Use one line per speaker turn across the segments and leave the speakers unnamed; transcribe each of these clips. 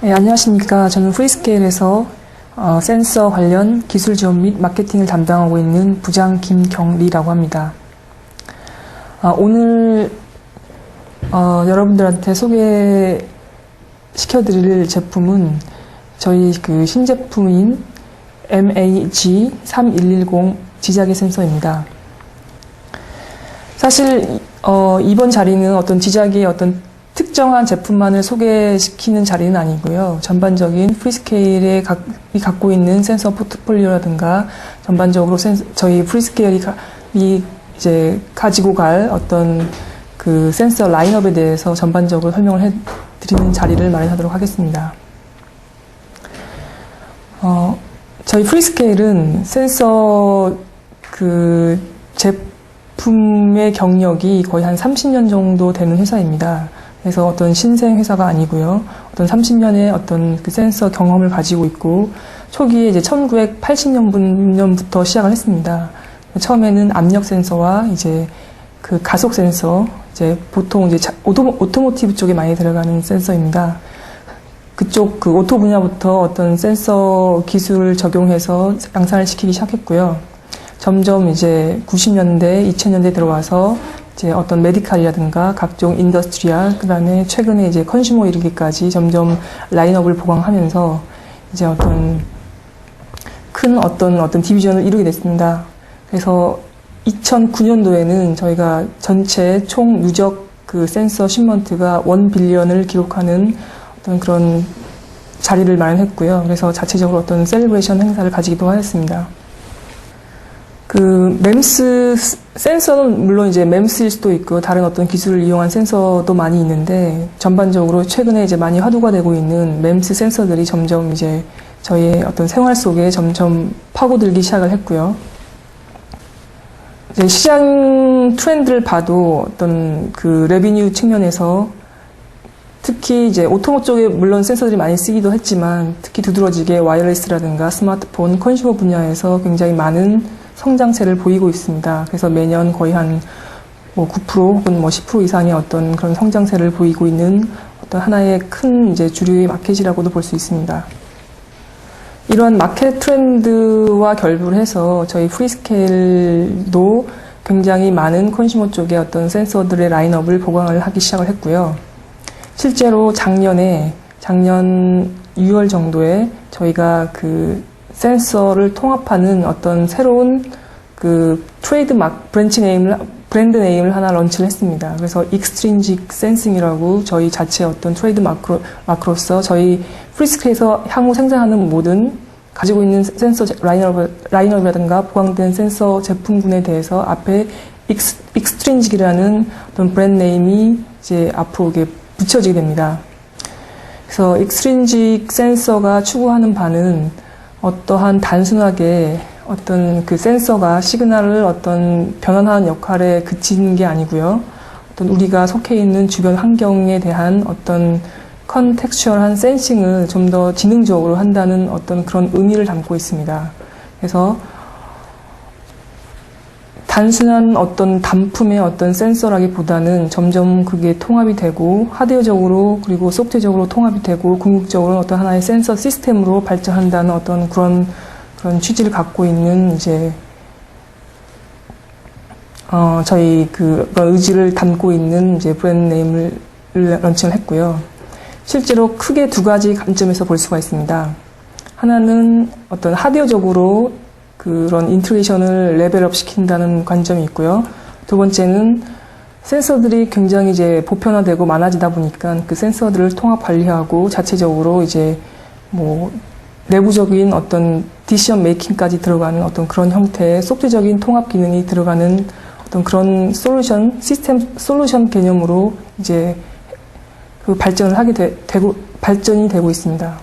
네, 안녕하십니까. 저는 프리스케일에서 센서 관련 기술 지원 및 마케팅을 담당하고 있는 부장 김경리라고 합니다. 오늘 여러분들한테 소개시켜드릴 제품은 저희 그 신제품인 MAG3110 지자개 센서입니다. 사실 이번 자리는 어떤 지자개의 어떤 특정한 제품만을 소개시키는 자리는 아니고요. 전반적인 프리스케일이 갖고 있는 센서 포트폴리오라든가 전반적으로 저희 프리스케일이 이제 가지고 갈 어떤 그 센서 라인업에 대해서 전반적으로 설명을 해드리는 자리를 마련하도록 하겠습니다. 저희 프리스케일은 센서 그 제품의 경력이 거의 한 30년 정도 되는 회사입니다. 그래서 어떤 신생 회사가 아니고요. 어떤 30년의 어떤 그 센서 경험을 가지고 있고, 초기에 이제 1980년부터 시작을 했습니다. 처음에는 압력 센서와 이제 그 가속 센서, 이제 보통 이제 오토모티브 쪽에 많이 들어가는 센서입니다. 그쪽 그 오토 분야부터 어떤 센서 기술을 적용해서 양산을 시키기 시작했고요. 점점 이제 90년대, 2000년대 들어와서 이제 어떤 메디칼이라든가 각종 인더스트리얼, 그 다음에 최근에 이제 컨슈머 이르기까지 점점 라인업을 보강하면서 이제 어떤 큰 어떤 디비전을 이루게 됐습니다. 그래서 2009년도에는 저희가 전체 총 누적 그 센서 쉽먼트가 1빌리언을 기록하는 어떤 그런 자리를 마련했고요. 그래서 자체적으로 어떤 셀리브레이션 행사를 가지기도 하였습니다. 그 MEMS 센서는 물론 이제 MEMS일 수도 있고 다른 어떤 기술을 이용한 센서도 많이 있는데, 전반적으로 최근에 이제 많이 화두가 되고 있는 MEMS 센서들이 점점 이제 저희의 어떤 생활 속에 점점 파고들기 시작을 했고요. 이제 시장 트렌드를 봐도 어떤 그 레비뉴 측면에서 특히 이제 오토모 쪽에 물론 센서들이 많이 쓰기도 했지만, 특히 두드러지게 와이어리스라든가 스마트폰, 컨슈머 분야에서 굉장히 많은 성장세를 보이고 있습니다. 그래서 매년 거의 한 9% 혹은 10% 이상의 어떤 그런 성장세를 보이고 있는 어떤 하나의 큰 이제 주류의 마켓이라고도 볼 수 있습니다. 이런 마켓 트렌드와 결부를 해서 저희 프리스케일도 굉장히 많은 컨슈머 쪽의 어떤 센서들의 라인업을 보강을 하기 시작을 했고요. 실제로 작년 6월 정도에 저희가 그 센서를 통합하는 어떤 새로운 그 브랜드 네임을 하나 런치를 했습니다. 그래서 익스트린직 센싱이라고 저희 자체 어떤 트레이드 마크로서 저희 프리스케에서 향후 생산하는 모든 가지고 있는 센서 라인업이라든가 보강된 센서 제품군에 대해서 앞에 익스트린직이라는 어떤 브랜드 네임이 이제 앞으로 이게 붙여지게 됩니다. 그래서 익스트린직 센서가 추구하는 바는 어떠한 단순하게 어떤 그 센서가 시그널을 어떤 변환하는 역할에 그치는 게 아니고요. 어떤 우리가 속해 있는 주변 환경에 대한 어떤 컨텍스추얼한 센싱을 좀 더 지능적으로 한다는 어떤 그런 의미를 담고 있습니다. 그래서 단순한 어떤 단품의 어떤 센서라기보다는 점점 그게 통합이 되고 하드웨어적으로 그리고 소프트웨어적으로 통합이 되고 궁극적으로 어떤 하나의 센서 시스템으로 발전한다는 어떤 그런 취지를 갖고 있는 이제 저희 그런 의지를 담고 있는 이제 브랜드 네임을 런칭을 했고요. 실제로 크게 두 가지 관점에서 볼 수가 있습니다. 하나는 어떤 하드웨어적으로 그런 인트그레이션을 레벨업 시킨다는 관점이 있고요. 두 번째는 센서들이 굉장히 이제 보편화되고 많아지다 보니까 그 센서들을 통합 관리하고 자체적으로 이제 내부적인 어떤 디시전 메이킹까지 들어가는 어떤 그런 형태의 소프트적인 통합 기능이 들어가는 어떤 그런 시스템 솔루션 개념으로 이제 그 발전을 발전이 되고 있습니다.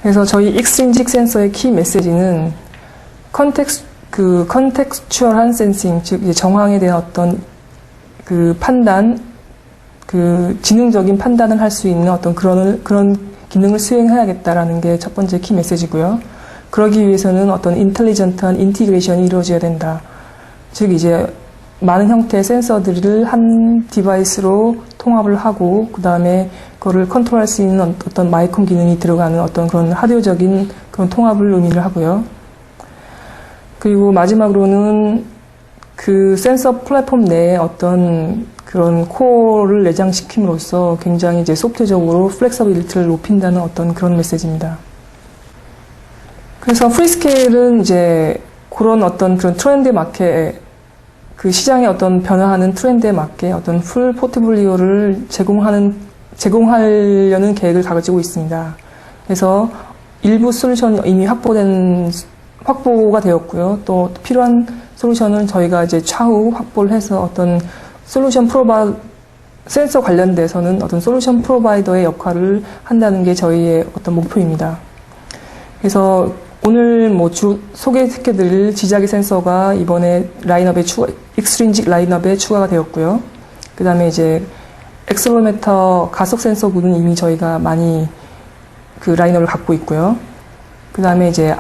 그래서 저희 익스트린직 센서의 키 메시지는 컨텍스추얼한 센싱, 즉 이제 정황에 대한 어떤 그 판단, 그 지능적인 판단을 할 수 있는 어떤 그런 기능을 수행해야겠다라는 게 첫 번째 키 메시지고요. 그러기 위해서는 어떤 인텔리전트한 인티그레이션이 이루어져야 된다. 즉 이제 많은 형태의 센서들을 한 디바이스로 통합을 하고 그 다음에 그거를 컨트롤할 수 있는 어떤 마이콘 기능이 들어가는 어떤 그런 하드웨어적인 그런 통합을 의미를 하고요. 그리고 마지막으로는 그 센서 플랫폼 내에 어떤 그런 코어를 내장시킴으로써 굉장히 이제 소프트적으로 플렉서빌리티를 높인다는 어떤 그런 메시지입니다. 그래서 프리스케일은 이제 그런 어떤 그런 트렌드에 맞게 그 시장의 어떤 변화하는 트렌드에 맞게 어떤 풀 포트폴리오를 제공하려는 계획을 가지고 있습니다. 그래서 일부 솔루션이 이미 확보가 되었고요. 또 필요한 솔루션을 저희가 이제 차후 확보를 해서 어떤 센서 관련돼서는 어떤 솔루션 프로바이더의 역할을 한다는 게 저희의 어떤 목표입니다. 그래서 오늘 소개시켜드릴 지자기 센서가 이번에 익스트린직 라인업에 추가가 되었고요. 그 다음에 이제 엑셀로미터 가속 센서군은 이미 저희가 많이 그 라인업을 갖고 있고요. 그 다음에 이제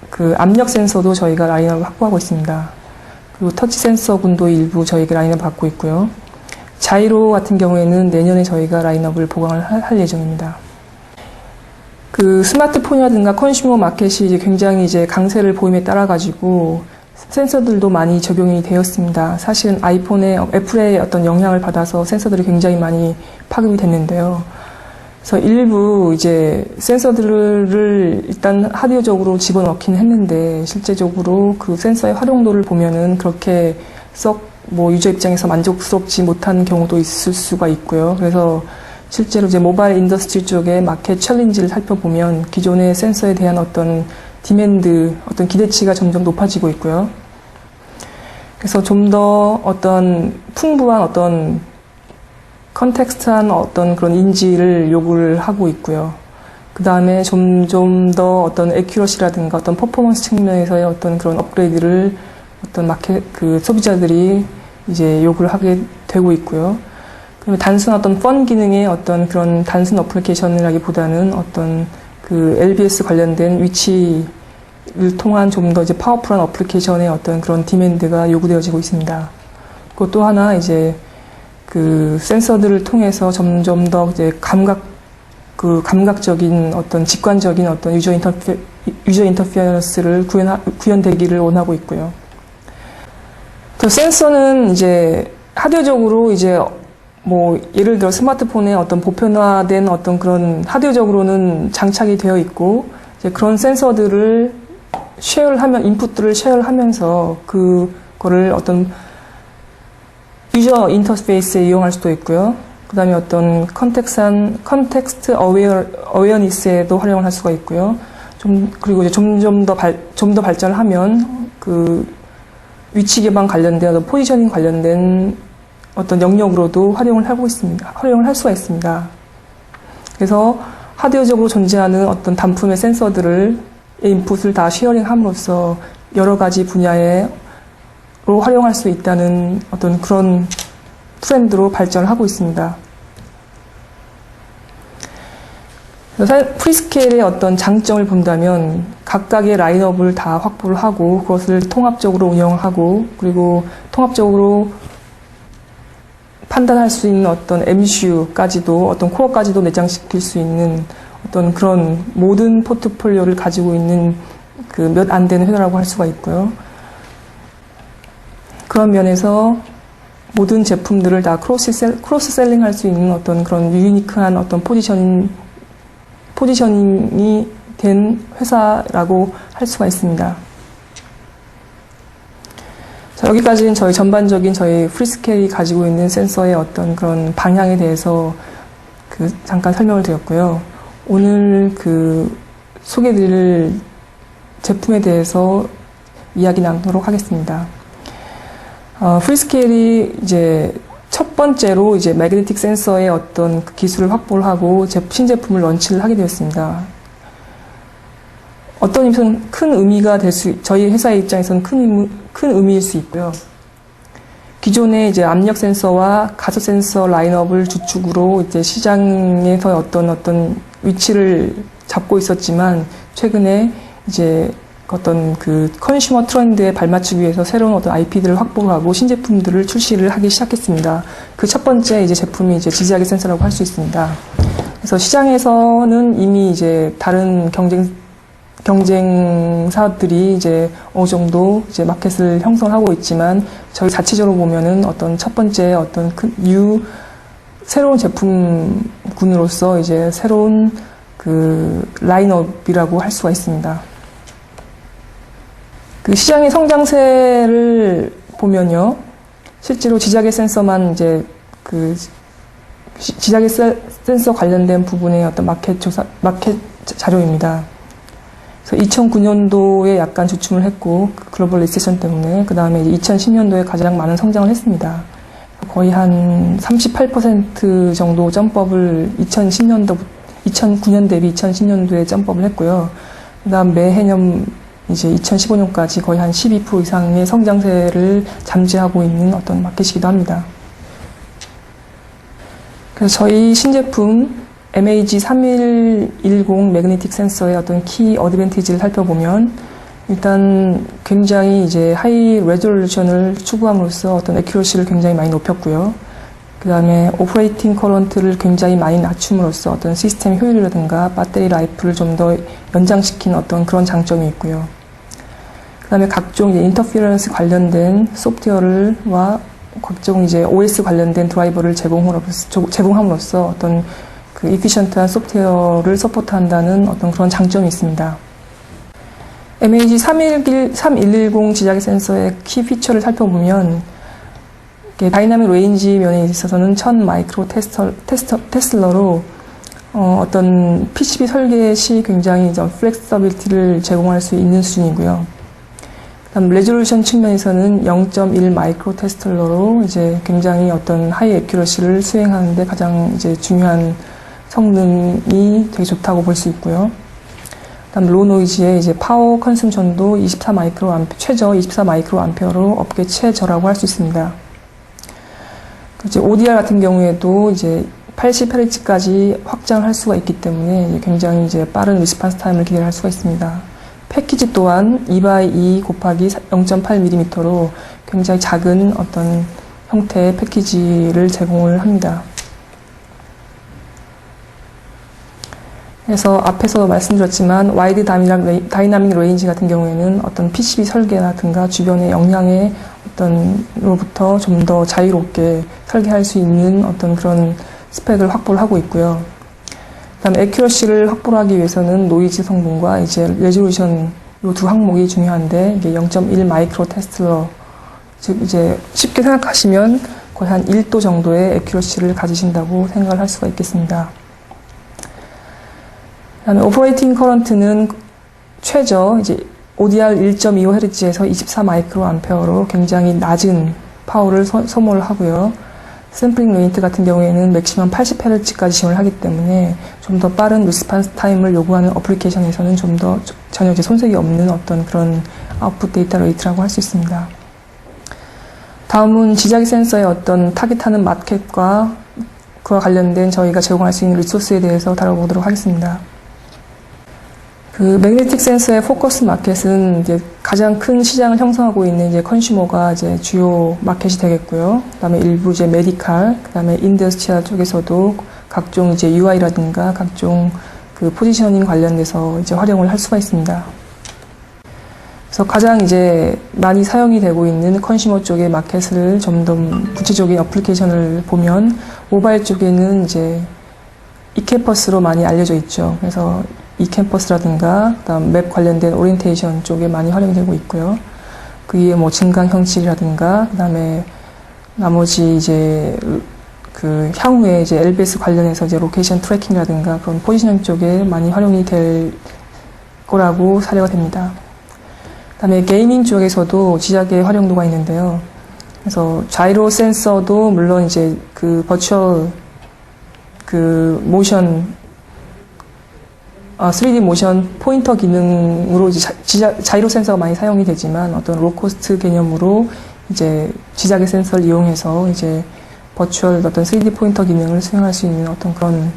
그 압력 센서도 저희가 라인업을 확보하고 있습니다. 그리고 터치 센서군도 일부 저희가 라인업을 갖고 있고요. 자이로 같은 경우에는 내년에 저희가 라인업을 보강을 할 예정입니다. 그 스마트폰이라든가 컨슈머 마켓이 이제 굉장히 이제 강세를 보임에 따라 가지고 센서들도 많이 적용이 되었습니다. 사실은 애플의 어떤 영향을 받아서 센서들이 굉장히 많이 파급이 됐는데요. 그래서 일부 이제 센서들을 일단 하드웨어적으로 집어넣긴 했는데 실제적으로 그 센서의 활용도를 보면은 그렇게 유저 입장에서 만족스럽지 못한 경우도 있을 수가 있고요. 그래서 실제로 이제 모바일 인더스트리 쪽의 마켓 챌린지를 살펴보면 기존의 센서에 대한 어떤 디맨드, 어떤 기대치가 점점 높아지고 있고요. 그래서 좀 더 어떤 풍부한 어떤 컨텍스트한 어떤 그런 인지를 요구를 하고 있고요. 그 다음에 점점 더 어떤 애큐러시라든가 어떤 퍼포먼스 측면에서의 어떤 그런 업그레이드를 어떤 소비자들이 이제 요구를 하게 되고 있고요. 그리고 단순 어떤 펀 기능의 어떤 그런 단순 어플리케이션이라기보다는 어떤 그 LBS 관련된 위치를 통한 좀 더 이제 파워풀한 어플리케이션의 어떤 그런 디맨드가 요구되어지고 있습니다. 그리고 또 하나 이제 그 센서들을 통해서 점점 더 이제 감각적인 어떤 직관적인 어떤 유저 인터피어런스를 구현되기를 원하고 있고요. 또 센서는 이제 하드웨어적으로 이제 예를 들어 스마트폰에 어떤 보편화된 어떤 그런 하드웨어적으로는 장착이 되어 있고 이제 그런 센서들을 인풋들을 쉐어를 하면서 그거를 어떤 유저 인터페이스에 이용할 수도 있고요. 그 다음에 어떤 컨텍스트 어웨어니스에도 활용을 할 수가 있고요. 그리고 이제 좀 더 발전을 하면 그 위치 개방 관련된, 포지셔닝 관련된 어떤 영역으로도 활용을 할 수가 있습니다. 그래서 하드웨어적으로 존재하는 어떤 단품의 센서들의 인풋을 다 쉐어링 함으로써 여러 가지 분야로 활용할 수 있다는 어떤 그런 트렌드로 발전을 하고 있습니다. 프리스케일의 어떤 장점을 본다면 각각의 라인업을 다 확보를 하고 그것을 통합적으로 운영하고 그리고 통합적으로 판단할 수 있는 어떤 MCU까지도 어떤 코어까지도 내장시킬 수 있는 어떤 그런 모든 포트폴리오를 가지고 있는 그 몇 안 되는 회사라고 할 수가 있고요. 그런 면에서 모든 제품들을 다 크로스 셀링 할 수 있는 어떤 그런 유니크한 어떤 포지셔닝이 된 회사라고 할 수가 있습니다. 자, 여기까지는 전반적인 저희 프리스케일이 가지고 있는 센서의 어떤 그런 방향에 대해서 잠깐 설명을 드렸고요. 오늘 소개드릴 제품에 대해서 이야기 나누도록 하겠습니다. 프리스케일이 이제 첫 번째로 이제 매그네틱 센서의 어떤 기술을 확보를 하고 신제품을 런치를 하게 되었습니다. 어떤 의미에서는 큰 의미가 저희 회사의 입장에서는 큰 의미일 수 있고요. 기존의 이제 압력 센서와 가속 센서 라인업을 주축으로 이제 시장에서 어떤 위치를 잡고 있었지만 최근에 이제 어떤 그 컨슈머 트렌드에 발맞추기 위해서 새로운 어떤 IP들을 확보를 하고 신제품들을 출시를 하기 시작했습니다. 그 첫 번째 이제 제품이 이제 지지하기 센서라고 할 수 있습니다. 그래서 시장에서는 이미 이제 다른 경쟁사들이 이제 어느 정도 이제 마켓을 형성하고 있지만 저희 자체적으로 보면은 어떤 첫 번째 어떤 새로운 제품군으로서 이제 새로운 그 라인업이라고 할 수가 있습니다. 그 시장의 성장세를 보면요, 실제로 지자계 센서만 이제 그 지자계 센서 관련된 부분의 어떤 마켓 자료입니다. 그래서 2009년도에 약간 주춤을 했고, 글로벌 리세션 때문에, 그 다음에 2010년도에 가장 많은 성장을 했습니다. 거의 한 38% 정도 점법을 2009년 대비 2010년도에 점법을 했고요. 그 다음 매해년 이제 2015년까지 거의 한 12% 이상의 성장세를 잠재하고 있는 어떤 마켓이기도 합니다. 그래서 저희 신제품 MAG3110 매그네틱 센서의 어떤 키 어드밴티지를 살펴보면 일단 굉장히 이제 하이 레졸루션을 추구함으로써 어떤 애큐러시를 굉장히 많이 높였고요. 그 다음에 오퍼레이팅 커런트를 굉장히 많이 낮춤으로써 어떤 시스템 효율이라든가 배터리 라이프를 좀 더 연장시킨 어떤 그런 장점이 있고요. 그 다음에 각종 이제 인터피런스 관련된 소프트웨어와 각종 이제 OS 관련된 드라이버를 제공함으로써 어떤 그 이피션트한 소프트웨어를 서포트한다는 어떤 그런 장점이 있습니다. MAG3110 지자계 센서의 키 피처를 살펴보면 다이나믹 레인지 면에 있어서는 1000 마이크로 테슬러로 어떤 PCB 설계 시 굉장히 플렉서빌리티를 제공할 수 있는 수준이고요. 다음 레졸루션 측면에서는 0.1 마이크로 테슬러로 이제 굉장히 어떤 하이 애큐러시를 수행하는데 가장 이제 중요한 성능이 되게 좋다고 볼 수 있고요. 다음 로 노이즈의 이제 파워 컨섬션도 24 마이크로 암페어, 최저 24 마이크로 암페어로 업계 최저라고 할 수 있습니다. 이제 ODR 같은 경우에도 이제 80Hz까지 확장을 할 수가 있기 때문에 굉장히 이제 빠른 리스판스 타임을 기대할 수가 있습니다. 패키지 또한 2x2 곱하기 0.8mm로 굉장히 작은 어떤 형태의 패키지를 제공을 합니다. 그래서 앞에서 말씀드렸지만 와이드 다이나믹 레인지 같은 경우에는 어떤 PCB 설계라든가 주변의 영향의 어떤로부터 좀 더 자유롭게 설계할 수 있는 어떤 그런 스펙을 확보를 하고 있고요. 그다음에 애큐러시를 확보를 하기 위해서는 노이즈 성분과 이제 레졸루션 이 두 항목이 중요한데 이게 0.1 마이크로 테슬러, 즉 이제 쉽게 생각하시면 거의 한 1도 정도의 애큐러시를 가지신다고 생각을 할 수가 있겠습니다. 그다음에 오퍼레이팅 커런트는 최저 이제 ODR 1.25Hz에서 24 마이크로 암페어로 굉장히 낮은 파워를 소모를 하고요. 샘플링 레이트 같은 경우에는 맥시멈 80Hz까지 지원을 하기 때문에 좀 더 빠른 리스판스 타임을 요구하는 어플리케이션에서는 좀 더 전혀 이제 손색이 없는 어떤 그런 아웃풋 데이터 레이트라고 할 수 있습니다. 다음은 지자기 센서의 어떤 타깃하는 마켓과 그와 관련된 저희가 제공할 수 있는 리소스에 대해서 다뤄보도록 하겠습니다. 그 매그네틱 센서의 포커스 마켓은 이제 가장 큰 시장을 형성하고 있는 이제 컨슈머가 이제 주요 마켓이 되겠고요. 그다음에 일부 이제 메디칼, 그다음에 인더스트리얼 쪽에서도 각종 이제 UI라든가 각종 그 포지셔닝 관련돼서 이제 활용을 할 수가 있습니다. 그래서 가장 이제 많이 사용이 되고 있는 컨슈머 쪽의 마켓을 좀 더 구체적인 어플리케이션을 보면 모바일 쪽에는 이제 이캠퍼스로 많이 알려져 있죠. 그래서 이캠퍼스라든가 그다음 맵 관련된 오리엔테이션 쪽에 많이 활용이 되고 있고요. 그 위에 뭐 증강 형식이라든가 그다음에 나머지 이제 그 향후에 이제 LBS 관련해서 이제 로케이션 트래킹이라든가 그런 포지셔닝 쪽에 많이 활용이 될 거라고 사례가 됩니다. 그다음에 게이밍 쪽에서도 지자계 활용도가 있는데요. 그래서 자이로 센서도 물론 이제 그 버추얼 그 모션 3D 모션 포인터 기능으로 이제 자이로 센서가 많이 사용이 되지만 어떤 로코스트 개념으로 이제 지자계 센서를 이용해서 이제 버추얼 어떤 3D 포인터 기능을 수행할 수 있는 어떤 그런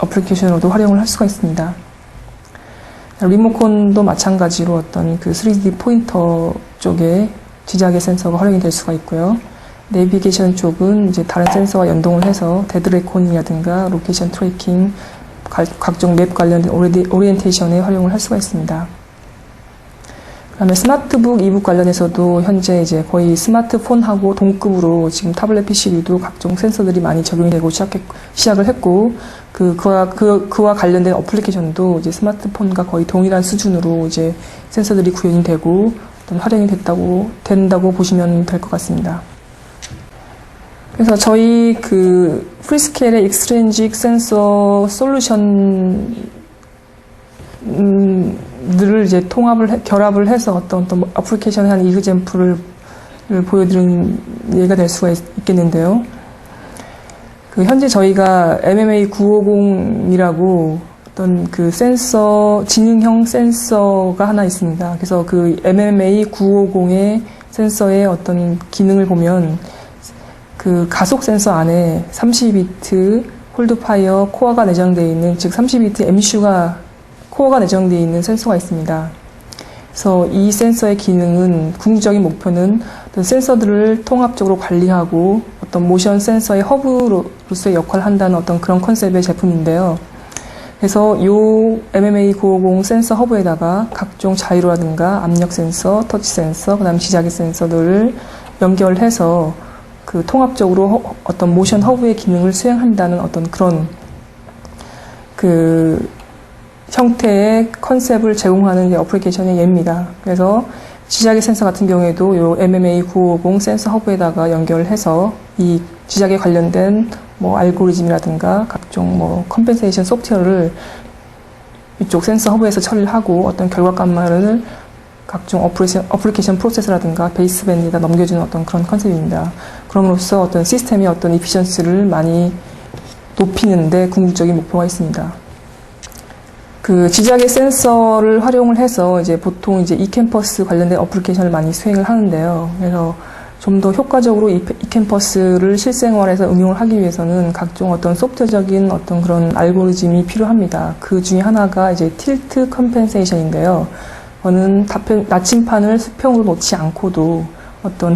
어플리케이션으로도 활용을 할 수가 있습니다. 리모컨도 마찬가지로 어떤 그 3D 포인터 쪽에 지자계 센서가 활용이 될 수가 있고요. 내비게이션 쪽은 이제 다른 센서와 연동을 해서 데드 레코닝이라든가 로케이션 트래킹, 각종 맵 관련된 오리엔테이션에 활용을 할 수가 있습니다. 그다음에 스마트북 이북 관련해서도 현재 이제 거의 스마트폰하고 동급으로 지금 타블렛 PC류도 각종 센서들이 많이 적용이 되고 시작을 했고, 그와 관련된 어플리케이션도 이제 스마트폰과 거의 동일한 수준으로 이제 센서들이 구현이 되고 어떤 활용이 된다고 보시면 될 것 같습니다. 그래서 저희 그 프리스케일의 익스트린직 센서 솔루션 들을 이제 결합을 해서 어떤 어플리케이션의 한 이그젬플을 보여드린 예가 될 수가 있겠는데요. 현재 저희가 MMA 950이라고 어떤 그 지능형 센서가 하나 있습니다. 그래서 그 MMA 950의 센서의 어떤 기능을 보면 그 가속 센서 안에 32비트 홀드파이어 코어가 내장되어 있는, 즉 32비트 MCU가 코어가 내장되어 있는 센서가 있습니다. 그래서 이 센서의 기능은, 궁극적인 목표는 어떤 센서들을 통합적으로 관리하고 어떤 모션 센서의 허브로서의 역할을 한다는 어떤 그런 컨셉의 제품인데요. 그래서 이 MMA 950 센서 허브에다가 각종 자이로라든가 압력 센서, 터치 센서, 그다음 지자계 센서들을 연결해서 그 통합적으로 어떤 모션 허브의 기능을 수행한다는 어떤 그런 그 형태의 컨셉을 제공하는 어플리케이션의 예입니다. 그래서 지자계 센서 같은 경우에도 이 MMA 950 센서 허브에다가 연결해서 이 지자계 관련된 알고리즘이라든가 각종 컴pen세이션 소프트웨어를 이쪽 센서 허브에서 처리를 하고 어떤 결과값만을 각종 어플리케이션 프로세스라든가 베이스밴드에다 넘겨주는 어떤 그런 컨셉입니다. 그럼으로써 어떤 시스템의 어떤 이피션시를 많이 높이는데 궁극적인 목표가 있습니다. 그 지자계 센서를 활용을 해서 이제 보통 이제 e캠퍼스 관련된 어플리케이션을 많이 수행을 하는데요. 그래서 좀 더 효과적으로 e캠퍼스를 실생활에서 응용을 하기 위해서는 각종 어떤 소프트적인 어떤 그런 알고리즘이 필요합니다. 그 중에 하나가 이제 틸트 컴펜세이션인데요. 저는 나침판을 수평으로 놓지 않고도 어떤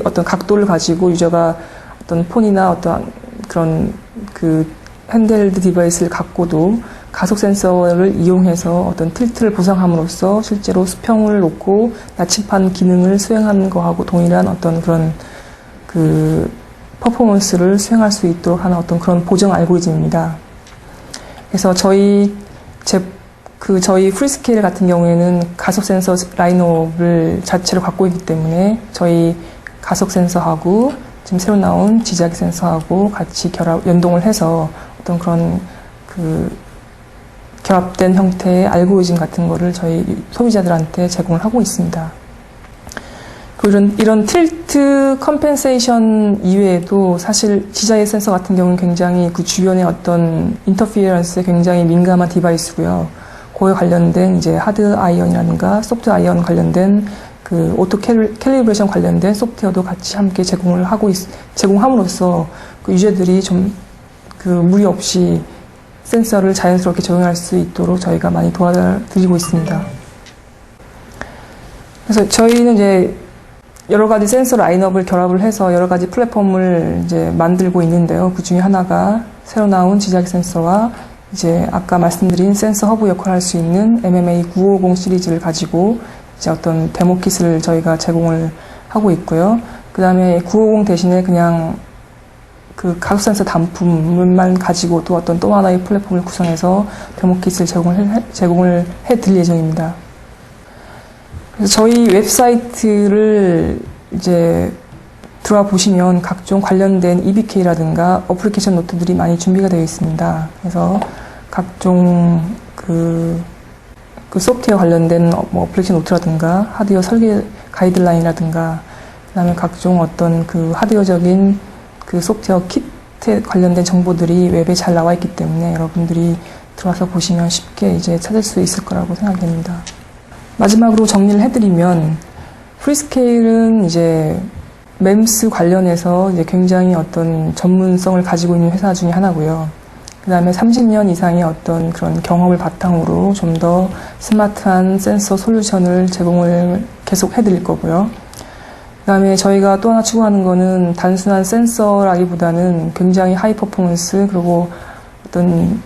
어떤 각도를 가지고 유저가 어떤 폰이나 어떤 그런 그 핸드헬드 디바이스를 갖고도 가속 센서를 이용해서 어떤 틸트를 보상함으로써 실제로 수평을 놓고 나침판 기능을 수행하는 거하고 동일한 어떤 그런 그 퍼포먼스를 수행할 수 있도록 하는 어떤 그런 보정 알고리즘입니다. 그래서 저희 프리스케일 같은 경우에는 가속 센서 라인업을 자체로 갖고 있기 때문에 저희 가속 센서하고 지금 새로 나온 지자계 센서하고 같이 연동을 해서 어떤 그런 결합된 형태의 알고리즘 같은 거를 저희 소비자들한테 제공을 하고 있습니다. 이런 틸트 컴펜세이션 이외에도 사실 지자계 센서 같은 경우는 굉장히 그 주변의 어떤 인터피어런스에 굉장히 민감한 디바이스고요. 그에 관련된 이제 하드 아이언이라든가 소프트 아이언 관련된 그 오토 캘리브레이션 관련된 소프트웨어도 같이 함께 제공함으로써 그 유저들이 좀 그 무리 없이 센서를 자연스럽게 적용할 수 있도록 저희가 많이 도와드리고 있습니다. 그래서 저희는 이제 여러 가지 센서 라인업을 결합을 해서 여러 가지 플랫폼을 이제 만들고 있는데요. 그 중에 하나가 새로 나온 지자계 센서와 이제 아까 말씀드린 센서 허브 역할을 할 수 있는 MMA 950 시리즈를 가지고 이제 어떤 데모킷을 저희가 제공을 하고 있고요. 그 다음에 950 대신에 그냥 그 가속 센서 단품만 가지고도 어떤 또 하나의 플랫폼을 구성해서 데모킷을 제공을 해드릴 예정입니다. 그래서 저희 웹사이트를 이제 들어와 보시면 각종 관련된 EBK라든가 어플리케이션 노트들이 많이 준비가 되어 있습니다. 그래서 각종 그 소프트웨어 관련된 어플리케이션 노트라든가 하드웨어 설계 가이드라인이라든가 그다음에 각종 어떤 그 하드웨어적인 그 소프트웨어 키트에 관련된 정보들이 웹에 잘 나와 있기 때문에 여러분들이 들어와서 보시면 쉽게 이제 찾을 수 있을 거라고 생각됩니다. 마지막으로 정리를 해드리면 프리스케일은 이제 MEMS 관련해서 이제 굉장히 어떤 전문성을 가지고 있는 회사 중에 하나고요. 그 다음에 30년 이상의 어떤 그런 경험을 바탕으로 좀 더 스마트한 센서 솔루션을 제공을 계속 해드릴 거고요. 그 다음에 저희가 또 하나 추구하는 거는 단순한 센서라기보다는 굉장히 하이 퍼포먼스, 그리고 어떤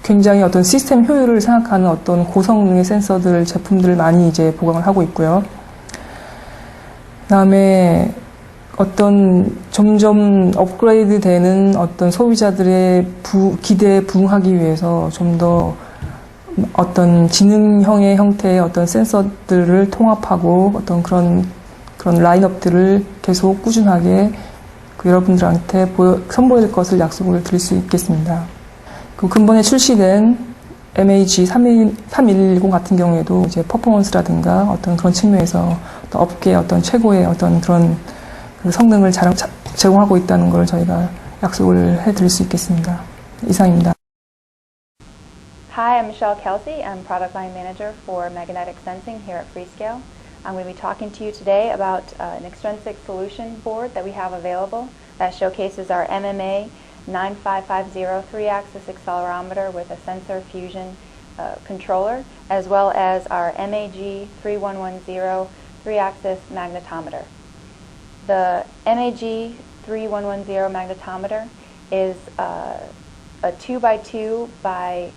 굉장히 어떤 시스템 효율을 생각하는 어떤 고성능의 센서들 제품들을 많이 이제 보강을 하고 있고요. 그 다음에 어떤 점점 업그레이드 되는 어떤 소비자들의 기대에 부응하기 위해서 좀 더 어떤 지능형의 형태의 어떤 센서들을 통합하고 어떤 그런 라인업들을 계속 꾸준하게 여러분들한테 선보일 것을 약속을 드릴 수 있겠습니다. 그 근본에 출시된 MAG 3110 같은 경우에도 이제 퍼포먼스라든가 어떤 그런 측면에서 업계의 어떤 최고의 어떤 그런 성능을 제공하고 있다는 걸 저희가 약속을 해드릴 수 있겠습니다. 이상입니다.
Hi, I'm Michelle Kelsey. I'm Product Line Manager for Magnetic Sensing here at Freescale. I'm going to be talking to you today about an extrinsic solution board that we have available that showcases our MMA 9550 3-axis accelerometer with a sensor fusion controller, as well as our MAG 3110 3-axis magnetometer. The MAG 3110 magnetometer is a 2x2 by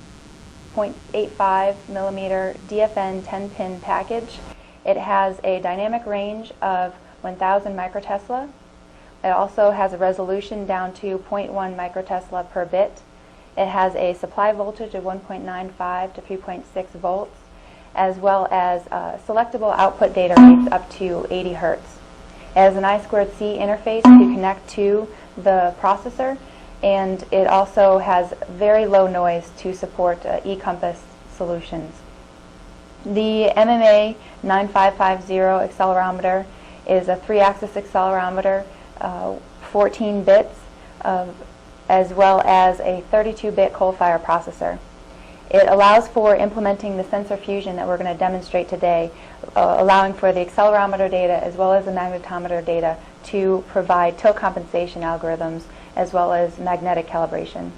0.85 millimeter DFN 10-pin package. It has a dynamic range of 1000 microtesla. It also has a resolution down to 0.1 microtesla per bit. It has a supply voltage of 1.95 to 3.6 volts, as well as selectable output data rates up to 80 hertz. It has an I2C interface to connect to the processor, and it also has very low noise to support eCompass solutions. The MMA 9550 accelerometer is a 3-axis accelerometer, 14 bits, as well as a 32-bit coal-fired processor. It allows for implementing the sensor fusion that we're going to demonstrate today, allowing for the accelerometer data as well as the magnetometer data to provide tilt compensation algorithms as well as magnetic calibration.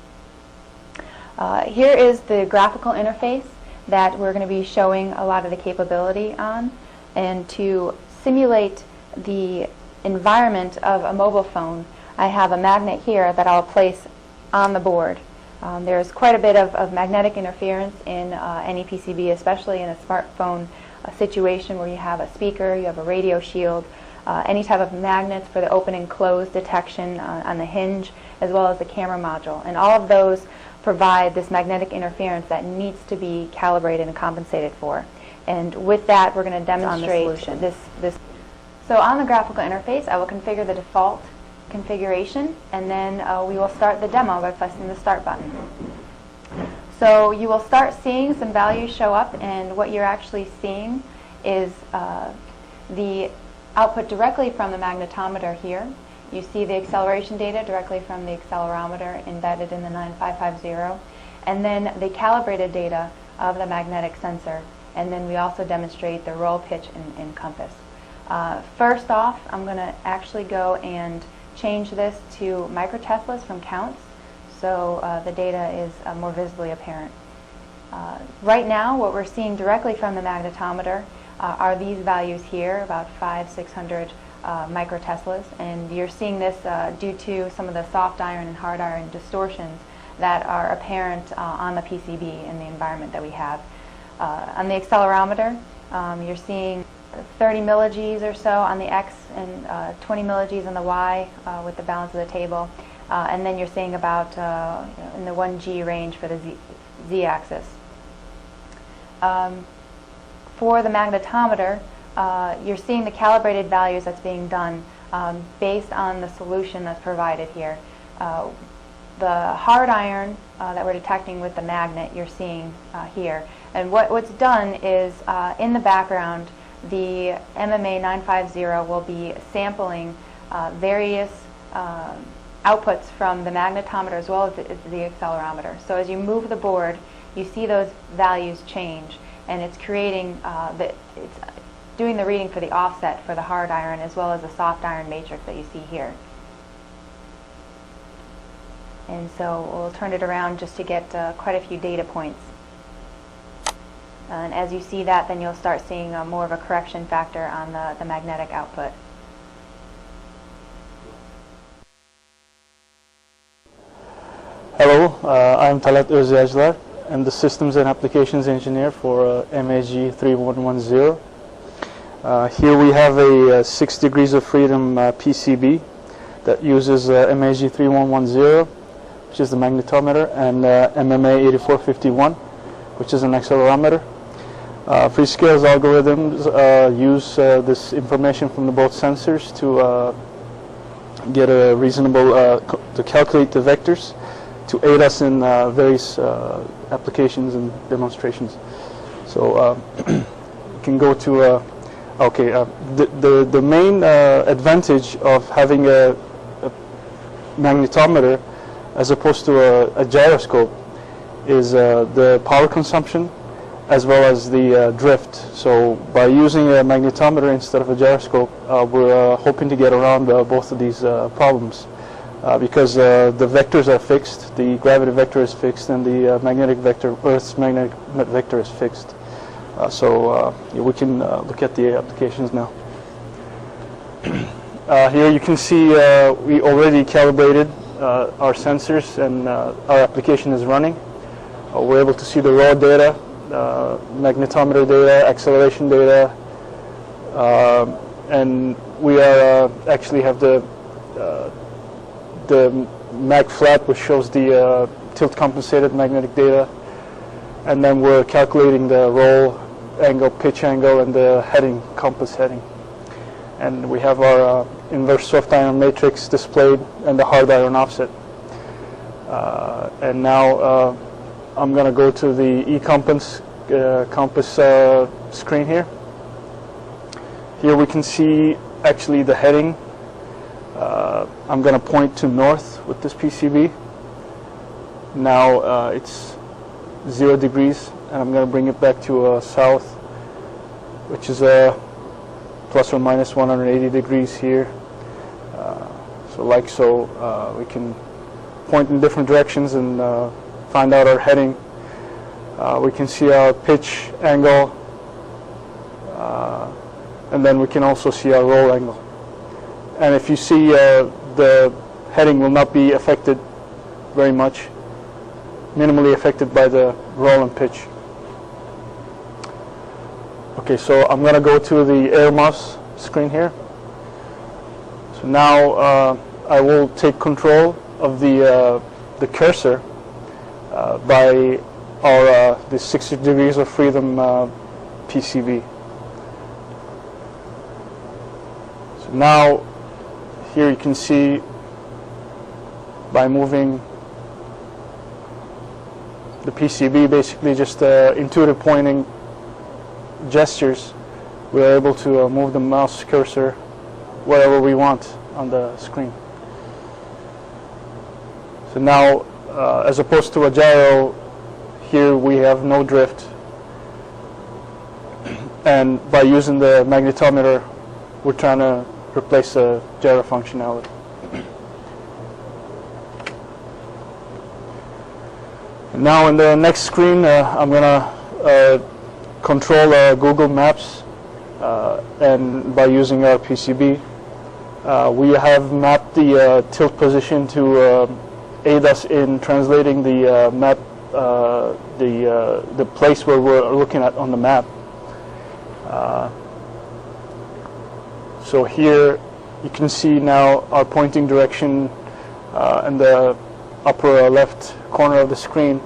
Here is the graphical interface that we're going to be showing a lot of the capability on, and to simulate the environment of a mobile phone, I have a magnet here that I'll place on the board. There's quite a bit of magnetic interference in any PCB, especially in a smartphone situation where you have a speaker, you have a radio shield, any type of magnets for the open and close detection on the hinge, as well as the camera module. And all of those provide this magnetic interference that needs to be calibrated and compensated for. And with that, we're going to demonstrate this. So on the graphical interface, I will configure the default configuration, and then we will start the demo by pressing the start button. So you will start seeing some values show up, and what you're actually seeing is the output directly from the magnetometer here. You see the acceleration data directly from the accelerometer embedded in the 9550, and then the calibrated data of the magnetic sensor, and then we also demonstrate the roll, pitch, and compass. First off, I'm going to actually go and change this to microteslas from counts, so the data is more visibly apparent. Right now, what we're seeing directly from the magnetometer are these values here, about 500-600 microteslas, and you're seeing this due to some of the soft iron and hard iron distortions that are apparent on the PCB in the environment that we have. On the accelerometer, you're seeing 30 millig's or so on the X and 20 millig's on the Y with the balance of the table, and then you're seeing about in the 1G range for the Z-axis. For the magnetometer, you're seeing the calibrated values that's being done based on the solution that's provided here. The hard iron that we're detecting with the magnet you're seeing here. And what's done is in the background, the MMA 950 will be sampling various outputs from the magnetometer as well as the accelerometer. So as you move the board, you see those values change, and it's creating it's doing the reading for the offset for the hard iron as well as the soft iron matrix that you see here. And so we'll turn it around just to get quite a few data points. And as you see that, then you'll start seeing more of a correction factor on the magnetic output.
Hello, I'm Talat Özyajlar. I'm the Systems and Applications Engineer for MAG 3110. Here we have a 6 degrees of freedom PCB that uses MAG 3110, which is the magnetometer, and MMA 8451, which is an accelerometer. Freescale's algorithms use this information from the both sensors to get a reasonable, to calculate the vectors, to aid us in various applications and demonstrations. So you can go to, the main advantage of having a magnetometer as opposed to a gyroscope is the power consumption as well as the drift. So by using a magnetometer instead of a gyroscope, we're hoping to get around both of these problems. Because the vectors are fixed, the gravity vector is fixed, and the magnetic vector, Earth's magnetic vector is fixed. So we can look at the applications now. Here you can see we already calibrated our sensors, and our application is running. We're able to see the raw data, magnetometer data, acceleration data, and we are actually have the mag flat, which shows the tilt compensated magnetic data, and then we're calculating the roll angle, pitch angle, and the heading, compass heading. And we have our inverse soft iron matrix displayed and the hard iron offset. And now I'm going to go to the e-compass screen here. Here we can see actually the heading. I'm going to point to north with this PCB. Now it's 0 degrees, and I'm going to bring it back to south, which is plus or minus 180 degrees here. So like so, we can point in different directions and find out our heading. We can see our pitch angle, and then we can also see our roll angle. And if you see, the heading will not be affected very much, minimally affected by the roll and pitch. Okay, so I'm going to go to the air mouse screen here. So now I will take control of the cursor by our the 60 degrees of freedom PCB. So now here you can see by moving the PCB, basically just intuitive pointing gestures, we're able to move the mouse cursor wherever we want on the screen. So now, as opposed to a gyro, here we have no drift, and by using the magnetometer, we're trying to replace the gyro functionality. Now in the next screen, I'm going to control Google Maps, and by using our PCB, we have mapped the tilt position to aid us in translating the map, the place where we're looking at on the map. So here you can see now our pointing direction in the upper left corner of the screen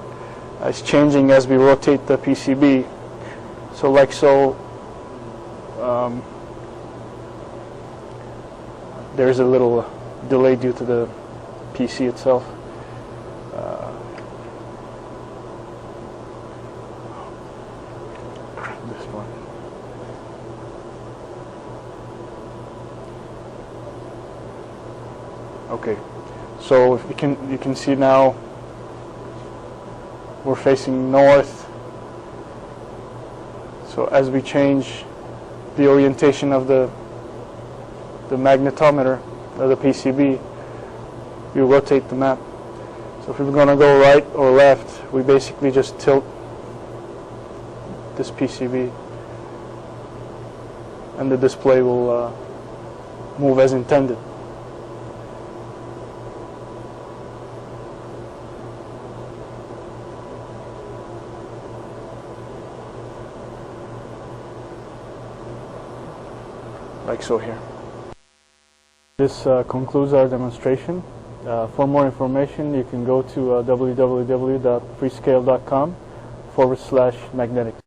is changing as we rotate the PCB. So like so, there's a little delay due to the PC itself. This one. Okay, so you can see now we're facing north. So as we change the orientation of the magnetometer or the PCB, we rotate the map. So if we're going to go right or left, we basically just tilt this PCB and the display will move as intended. Like so here. This concludes our demonstration. For more information, you can go to www.freescale.com/magnetics.